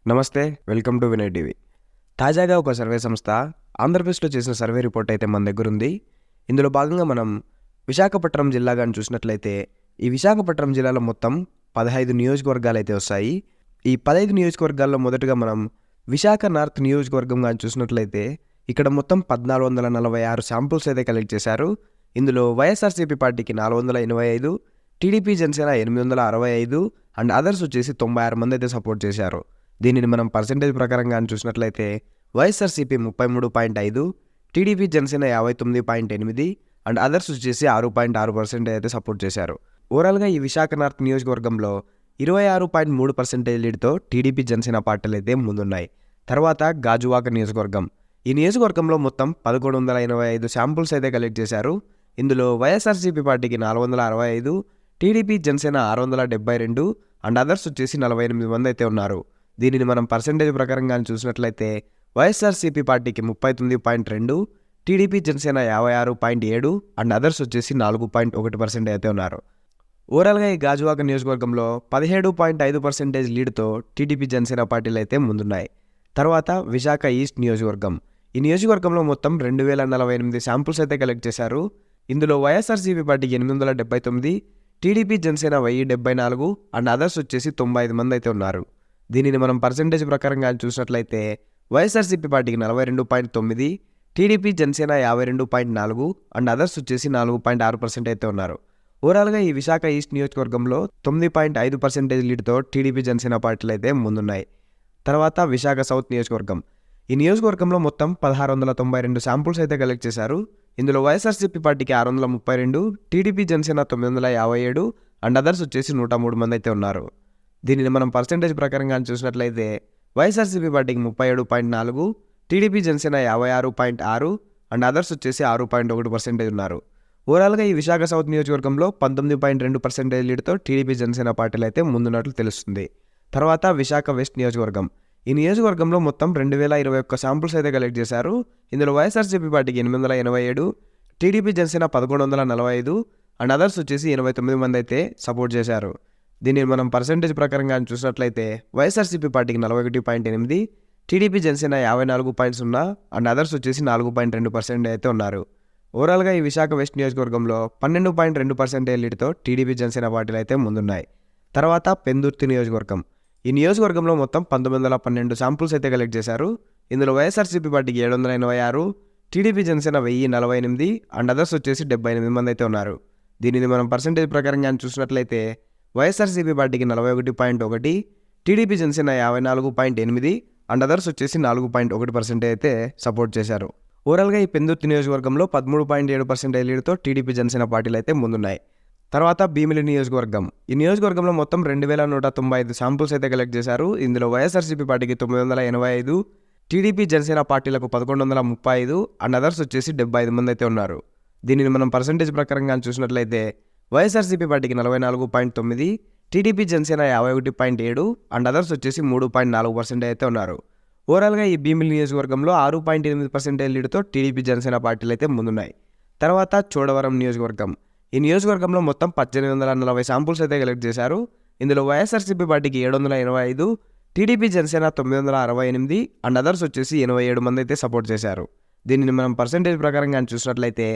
నమస్తే, welcome to Vinay TV. తాజాగా ఒక సర్వే సంస్థ ఆంధ్రప్రదేశ్లో చేసిన సర్వే రిపోర్ట్ అయితే మన దగ్గర ఉంది. ఇందులో భాగంగా మనం విశాఖపట్నం జిల్లా కానీ చూసినట్లయితే ఈ విశాఖపట్నం జిల్లాలో మొత్తం 15 నియోజకవర్గాలు అయితే వస్తాయి. ఈ 15 నియోజకవర్గాల్లో మొదటగా మనం విశాఖ నార్త్ నియోజకవర్గం కానీ చూసినట్లయితే ఇక్కడ మొత్తం 1446 శాంపుల్స్ అయితే కలెక్ట్ చేశారు. ఇందులో వైఎస్ఆర్సీపీ పార్టీకి 485, టీడీపీ జనసేన 865 అండ్ అదర్స్ వచ్చేసి 96 మంది అయితే సపోర్ట్ చేశారు. దీనిని మనం పర్సెంటేజ్ ప్రకారంగా చూసినట్లయితే YSRCP 33.5, TDP Janasena 59.8 and others వచ్చేసి 6.6% అయితే సపోర్ట్ చేశారు. ఓవరాల్గా ఈ విశాఖ నార్త్ నియోజకవర్గంలో 26.3% లీడ్తో టీడీపీ జనసేన పార్టీలు అయితే ముందున్నాయి. తర్వాత గాజువాక నియోజకవర్గం. ఈ నియోజకవర్గంలో మొత్తం 1185 శాంపుల్స్ అయితే కలెక్ట్ చేశారు. ఇందులో వైఎస్ఆర్సీపీ పార్టీకి 465, టీడీపీ జనసేన 672 అండ్ అదర్స్ వచ్చేసి 48 మంది అయితే ఉన్నారు. దీనిని మనం పర్సెంటేజ్ ప్రకారంగా చూసినట్లయితే వైఎస్ఆర్సీపీ పార్టీకి 39.2, టీడీపీ జనసేన 56.7 అండ్ అదర్స్ వచ్చేసి 4.1% అయితే ఉన్నారు. ఓవరాల్గా ఈ గాజువాక నియోజకవర్గంలో 17.5% లీడ్తో టీడీపీ జనసేన పార్టీలు అయితే ముందున్నాయి. తర్వాత విశాఖ ఈస్ట్ నియోజకవర్గం. ఈ నియోజకవర్గంలో మొత్తం 2048 శాంపుల్స్ అయితే కలెక్ట్ చేశారు. ఇందులో వైఎస్ఆర్సీపీ పార్టీకి 879, టీడీపీ జనసేన 1074 అండ్ అదర్స్ వచ్చేసి 95 మంది అయితే ఉన్నారు. దీనిని మనం పర్సెంటేజ్ ప్రకారంగా చూసినట్లయితే వైఎస్ఆర్సీపీ పార్టీకి 42.9, టీడీపీ జనసేన 52.4 అండ్ అదర్స్ వచ్చేసి 4.6% అయితే ఉన్నారు. ఓవరాల్గా ఈ విశాఖ ఈస్ట్ నియోజకవర్గంలో 9.5% లీడ్తో టీడీపీ జనసేన పార్టీలు అయితే ముందున్నాయి. తర్వాత విశాఖ సౌత్ నియోజకవర్గం. ఈ నియోజకవర్గంలో మొత్తం 1692 శాంపుల్స్ అయితే కలెక్ట్ చేశారు. ఇందులో వైఎస్ఆర్సీపీ పార్టీకి 632, టీడీపీ జనసేన 957 అండ్ అదర్స్ వచ్చేసి 103 మంది అయితే ఉన్నారు. దీనిని మనం పర్సెంటేజ్ ప్రకారంగా చూసినట్లయితే వైఎస్ఆర్సీపీ పార్టీకి 37.4, టీడీపీ జనసేన 56.6 అండ్ అదర్స్ వచ్చేసి 6.1% ఉన్నారు. ఓవరాల్గా ఈ విశాఖ సౌత్ నియోజకవర్గంలో 19.2% లీడ్తో టీడీపీ జనసేన పార్టీలు అయితే ముందున్నట్లు తెలుస్తుంది. తర్వాత విశాఖ వెస్ట్ నియోజకవర్గం. ఈ నియోజకవర్గంలో మొత్తం 2021 శాంపుల్స్ అయితే కలెక్ట్ చేశారు. ఇందులో వైఎస్ఆర్సీపీ పార్టీకి 887, టీడీపీ జనసేన 1145 అండ్ అదర్స్ వచ్చేసి 89 మంది అయితే సపోర్ట్ చేశారు. దీనిని మనం పర్సెంటేజ్ ప్రకారంగా చూసినట్లయితే వైఎస్ఆర్సీపీ పార్టీకి 41.8, టీడీపీ జనసేన 54.0 అండ్ అదర్స్ వచ్చేసి 4.2% అయితే ఉన్నారు. ఓవరాల్గా ఈ విశాఖ వెస్ట్ నియోజకవర్గంలో 12.2% లీడ్తో టీడీపీ జనసేన పార్టీలు అయితే ముందున్నాయి. తర్వాత పెందుర్తి నియోజకవర్గం. ఈ నియోజకవర్గంలో మొత్తం 1912 శాంపుల్స్ అయితే కలెక్ట్ చేశారు. ఇందులో వైఎస్ఆర్సీపీ పార్టీకి 786, టీడీపీ జనసేన 1048 అండ్ అదర్స్ వచ్చేసి 78 మంది అయితే ఉన్నారు. దీనిని మనం పర్సెంటేజ్ ప్రకారంగా చూసినట్లయితే వైఎస్ఆర్సీపీ పార్టీకి 41.1, టీడీపీ జనసేన 54.8 అండ్ అదర్స్ వచ్చేసి 4.1% అయితే సపోర్ట్ చేశారు. ఓవరాల్గా ఈ పెందుర్తి నియోజకవర్గంలో 13.7% లీడ్తో టీడీపీ జనసేన పార్టీలు అయితే ముందున్నాయి. తర్వాత భీమిలి నియోజకవర్గం. ఈ నియోజకవర్గంలో మొత్తం 2195 శాంపుల్స్ అయితే కలెక్ట్ చేశారు. ఇందులో వైఎస్ఆర్సీపీ పార్టీకి 985, టీడీపీ జనసేన పార్టీలకు 1135 అండ్ అదర్స్ వచ్చేసి 75 మంది అయితే ఉన్నారు. దీనిని మనం పర్సెంటేజ్ ప్రకారంగా చూసినట్లయితే వైఎస్ఆర్సీపీ పార్టీకి 44.9, టీడీపీ జనసేన 51.7 అండ్ అదర్స్ వచ్చేసి 3.4% అయితే ఉన్నారు. ఓవరాల్గా ఈ భీమిలి నియోజకవర్గంలో 6.8% లీడ్తో టీడీపీ జనసేన పార్టీలు అయితే ముందున్నాయి. తర్వాత చోడవరం నియోజకవర్గం. ఈ నియోజకవర్గంలో మొత్తం 1840 శాంపుల్స్ అయితే కలెక్ట్ చేశారు. ఇందులో వైఎస్ఆర్సీపీ పార్టీకి 785, టీడీపీ జనసేన 968 అండ్ అదర్స్ వచ్చేసి 87 మంది అయితే సపోర్ట్ చేశారు. దీనిని మనం పర్సెంటేజ్ ప్రకారంగా చూసినట్లయితే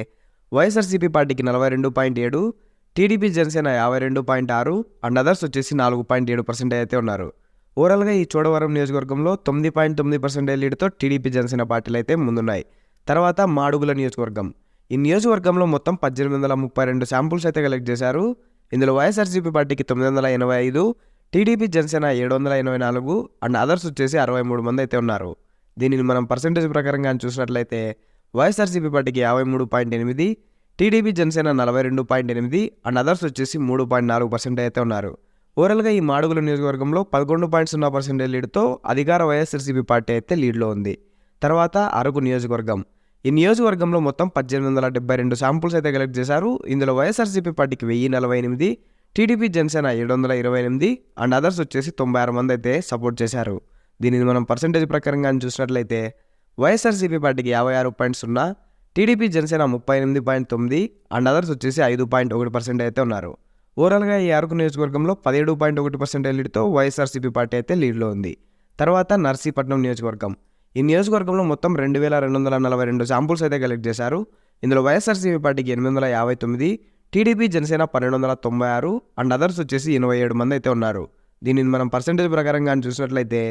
వైఎస్ఆర్సీపీ పార్టీకి 42.7, టీడీపీ జనసేన 52.6 అండ్ అదర్స్ వచ్చేసి 4.7% అయితే ఉన్నారు. ఓవరాల్గా ఈ చోడవరం నియోజకవర్గంలో 9.9% లీడ్తో టీడీపీ జనసేన పార్టీలు అయితే ముందున్నాయి. తర్వాత మాడుగుల నియోజకవర్గం. ఈ నియోజకవర్గంలో మొత్తం 1832 శాంపుల్స్ అయితే కలెక్ట్ చేశారు. ఇందులో వైఎస్ఆర్సీపీ పార్టీకి 985, టీడీపీ జనసేన 784 అండ్ అదర్స్ వచ్చేసి 63 మంది అయితే ఉన్నారు. దీనిని మనం పర్సెంటేజ్ ప్రకారంగా చూసినట్లయితే వైఎస్ఆర్సీపీ పార్టీకి 53.8, టీడీపీ జనసేన 42.8 అండ్ అదర్స్ వచ్చేసి 3.4% అయితే ఉన్నారు. ఓవరాల్గా ఈ మాడుగుల నియోజకవర్గంలో 11.0% లీడ్తో అధికార వైఎస్ఆర్సీపీ పార్టీ అయితే లీడ్లో ఉంది. తర్వాత అరకు నియోజకవర్గం. ఈ నియోజకవర్గంలో మొత్తం 1872 శాంపుల్స్ అయితే కలెక్ట్ చేశారు. ఇందులో వైఎస్ఆర్సీపీ పార్టీకి 1048, టీడీపీ జనసేన 728 అండ్ అదర్స్ వచ్చేసి 96 మంది అయితే సపోర్ట్ చేశారు. దీనిని మనం పర్సెంటేజ్ ప్రకారంగా చూసినట్లయితే వైఎస్ఆర్సీపీ పార్టీకి 56.0, టీడీపీ జనసేన 38.9 అండ్ అదర్స్ వచ్చేసి 5.1% అయితే ఉన్నారు. ఓవరాల్గా ఈ అరకు నియోజకవర్గంలో 17.1% లీడ్తో వైఎస్ఆర్సీపీ పార్టీ అయితే లీడ్లో ఉంది. తర్వాత నర్సీపట్నం నియోజకవర్గం. ఈ నియోజకవర్గంలో మొత్తం 2242 శాంపుల్స్ అయితే కలెక్ట్ చేశారు. ఇందులో వైఎస్ఆర్సీపీ పార్టీకి 859, టీడీపీ జనసేన 1296 అండ్ అదర్స్ వచ్చేసి 87 మంది అయితే ఉన్నారు. దీనిని మనం పర్సెంటేజ్ ప్రకారంగా చూసినట్లయితే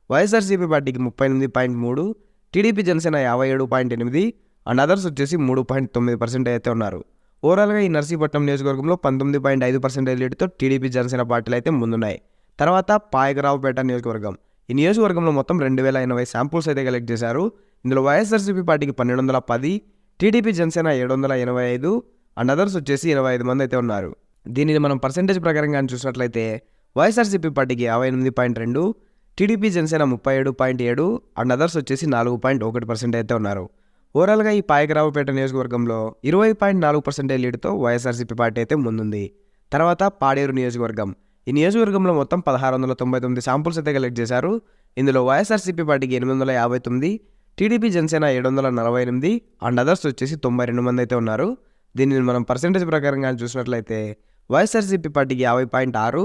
వైఎస్ఆర్సీపీ పార్టీకి 38.3, టీడీపీ జనసేన 57.8 అండ్ అదర్స్ వచ్చేసి 3.9% అయితే ఉన్నారు. ఓవరాల్గా ఈ నర్సీపట్నం నియోజకవర్గంలో 19.5% లీడ్తో టీడీపీ జనసేన పార్టీలు అయితే ముందున్నాయి. తర్వాత పాయకరావుపేట నియోజకవర్గం. ఈ నియోజకవర్గంలో మొత్తం 2080 శాంపుల్స్ అయితే కలెక్ట్ చేశారు. ఇందులో వైఎస్ఆర్సీపీ పార్టీకి 1210, టీడీపీ జనసేన 785 అండ్ అదర్స్ వచ్చేసి 25 మంది అయితే ఉన్నారు. దీనిని మనం పర్సెంటేజ్ ప్రకారంగా చూసినట్లయితే వైఎస్ఆర్సీపీ పార్టీకి 58.2, టీడీపీ జనసేన 37.7 అండ్ అదర్స్ వచ్చేసి 4.1% అయితే ఉన్నారు. ఓవరాల్గా ఈ పాయకరావుపేట నియోజకవర్గంలో 20.4% లీడ్తో వైఎస్ఆర్సీపీ పార్టీ అయితే ముందుంది. తర్వాత పాడేరు నియోజకవర్గం. ఈ నియోజకవర్గంలో మొత్తం 1699 శాంపుల్స్ అయితే కలెక్ట్ చేశారు. ఇందులో వైఎస్ఆర్సీపీ పార్టీకి 859, టీడీపీ జనసేన 748 అండ్ అదర్స్ వచ్చేసి 92 మంది అయితే ఉన్నారు. దీనిని మనం పర్సెంటేజ్ ప్రకారంగా చూసినట్లయితే వైఎస్ఆర్సీపీ పార్టీకి 50.6,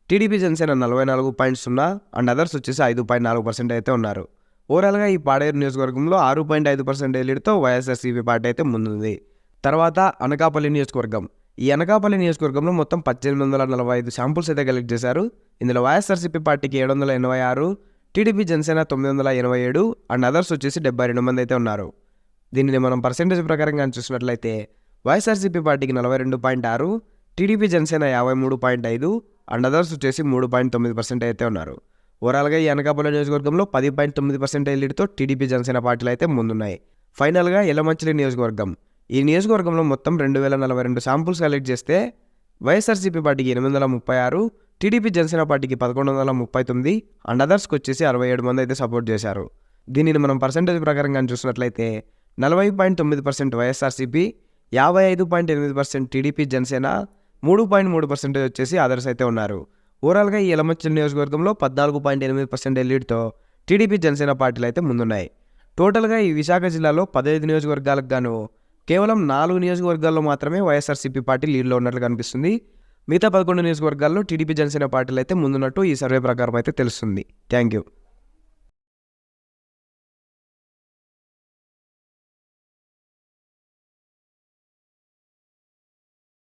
టీడీపీ జనసేన 44.0 అండ్ అదర్స్ వచ్చేసి 5.4% అయితే ఉన్నారు. ఓవరాల్గా ఈ పాడేరు నియోజకవర్గంలో 6.5% లీడ్తో వైఎస్ఆర్సీపీ పార్టీ అయితే ముందుంది. తర్వాత అనకాపల్లి నియోజకవర్గం. ఈ అనకాపల్లి నియోజకవర్గంలో మొత్తం 1845 శాంపుల్స్ అయితే కలెక్ట్ చేశారు. ఇందులో వైఎస్ఆర్సీపీ పార్టీకి 786, టీడీపీ జనసేన 987 అండ్ అదర్స్ వచ్చేసి 72 మంది అయితే ఉన్నారు. దీనిని మనం పర్సెంటేజ్ ప్రకారంగా చూసినట్లయితే వైఎస్ఆర్సీపీ పార్టీకి 42.6, టీడీపీ జనసేన 53.5 అండ్ అదర్స్ వచ్చేసి 3.9% అయితే ఉన్నారు. ఓవరాల్గా ఈ అనకాపల్లి నియోజకవర్గంలో 10.9% లీడ్తో టీడీపీ జనసేన పార్టీలు అయితే ముందున్నాయి. ఫైనల్గా ఎలమంచిలి నియోజకవర్గం. ఈ నియోజకవర్గంలో మొత్తం 2042 శాంపుల్స్ కలెక్ట్ చేస్తే వైఎస్ఆర్సీపీ పార్టీకి 836, టీడీపీ జనసేన పార్టీకి 1139 అండ్ అదర్స్కి వచ్చేసి 67 మంది అయితే సపోర్ట్ చేశారు. దీనిని మనం పర్సెంటేజ్ ప్రకారంగా చూసినట్లయితే 40.9% వైఎస్ఆర్సీపీ, 55.8% టీడీపీ జనసేన, 3.3% వచ్చేసి అదర్స్ అయితే ఉన్నారు. ఓవరాల్గా ఈ ఎలమంచిలి నియోజకవర్గంలో 14.8% లీడ్తో టీడీపీ జనసేన పార్టీలు అయితే ముందున్నాయి. టోటల్గా ఈ విశాఖ జిల్లాలో 15 నియోజకవర్గాలకు గాను కేవలం 4 నియోజకవర్గాల్లో మాత్రమే వైఎస్ఆర్సీపీ పార్టీ లీడ్లో ఉన్నట్లు కనిపిస్తుంది. మిగతా 11 నియోజకవర్గాల్లో టీడీపీ జనసేన పార్టీలు అయితే ముందున్నట్టు ఈ సర్వే ప్రకారం అయితే తెలుస్తుంది. Thank you.